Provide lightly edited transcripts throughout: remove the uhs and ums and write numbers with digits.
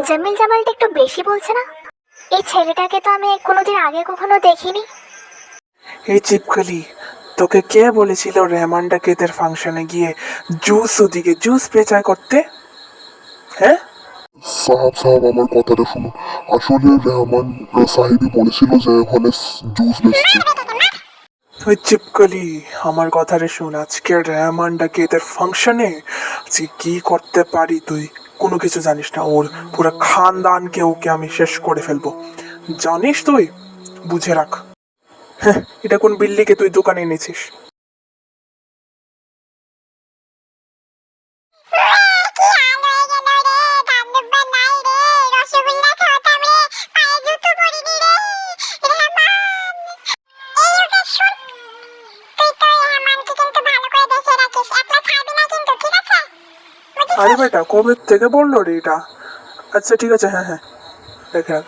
জামিল জামালটা একটু বেশি বলছে না? এই ছেলেটাকে তো আমি কোনোদিন আগে কখনো দেখিনি। এই চিপকলি, তোকে কে বলেছিল রেহমানটা কেতের ফাংশনে গিয়ে ওদিকে জুস পেঁচায় করতে? হ্যাঁ, সাহাব সাহাব আমার কথাটা শুনো। আসলে রেহমান সাহেবই বলেছিল যে ওখানে জুস বেচছে। ওই চিপকলি, আমার কথাটা শোন। আজকে রেহমানটা কেতের ফাংশনে আজকে কি করতে পারি তুই কোনো কিছু জানিস না। ওর পুরো খানদানকে ওকে আমি শেষ করে ফেলবো, জানিস তুই? বুঝে রাখ। হ্যাঁ, এটা কোন বিল্লিকে তুই দোকানে এনেছিস? আরে বেটা, কবে থেকে বললো রে এটা? আচ্ছা ঠিক আছে, হ্যাঁ হ্যাঁ, দেখে রাখ।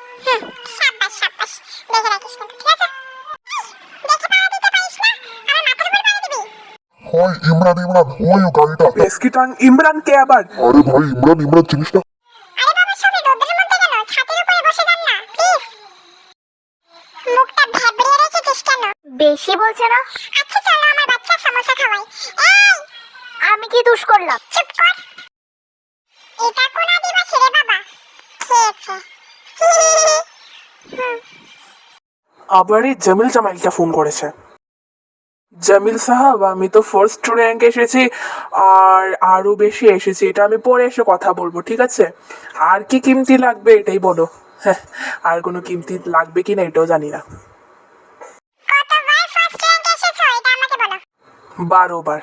হয় ইমরান, ইমরান ওই গাড়িটা। পেস্কিটাং ইমরান কে আবার? আরে ভাই ইমরান, ইমরান চিনিস না? বেশি বলছে না? আচ্ছা চলো আমার বাচ্চা সমোসা খাওয়াই। এই, আমি কি দোষ করলাম? চুপ কর। এটা কোন আদিবাসী রে বাবা? খেয়েছে। আবার এই জামিল জামাইলটা ফোন করেছে। জামিল সাহাব, আমি তো ফার্স্ট র্যাঙ্ক এসেছি, আর আরো বেশি এসেছি। এটা আমি পরে এসে কথা বলবো, ঠিক আছে? আর কি কিমতি লাগবে এটাই বলো। হ্যাঁ, আর কোনো কিমতি লাগবে কিনা এটাও জানি না। কতবার ফার্স্ট র্যাঙ্ক এসেছো এটা আমাকে বলো। 12 বার।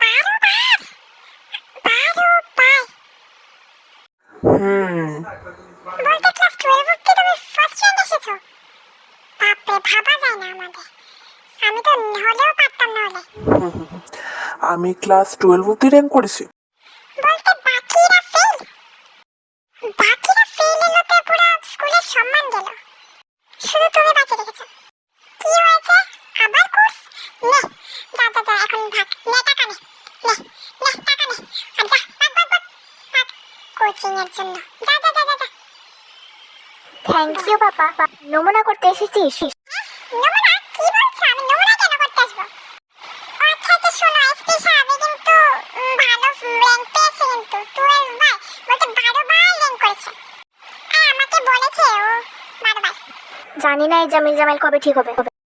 12 বার? 12 বার? বলতে ক্লাস 12 অবধি তুমি ফার্স্ট র্যাঙ্ক এসেছো? বাপরে, ভাবা যায় না আমাদের। আমি তো হলেও পারতাম না হলে। আমি ক্লাস 12 অব্দি র্যাঙ্ক করেছি। বলতে বাকিরা ফেল? বাকিরা ফেল এলো তো পুরো স্কুলের সম্মান গেল। শুধু তুমি বাকি রেখেছো। কি হয়েছে? আবার কোর্স? নে, যা যা যা এখন ভাগ। নে টাকা নে। নে, নে টাকা নে। আর যা, ভাগ। কোচিং এর জন্য। যা যা যা যা। থ্যাংক ইউ বাবা। নমুনা করতে এসেছিস? নমুনা? কি বলছো? আমি নমুনা কেন করতে আসবো? আচ্ছা আচ্ছা শোনো, এসপি সাহেব কিন্তু ভালো র্যাঙ্ক পেয়েছে, কিন্তু 12 বার, বলতে 12 বার র্যাঙ্ক করেছে। আমাকে বলেছে ও 12 বার। জানি না এই জামিল জামাইল কবে ঠিক হবে।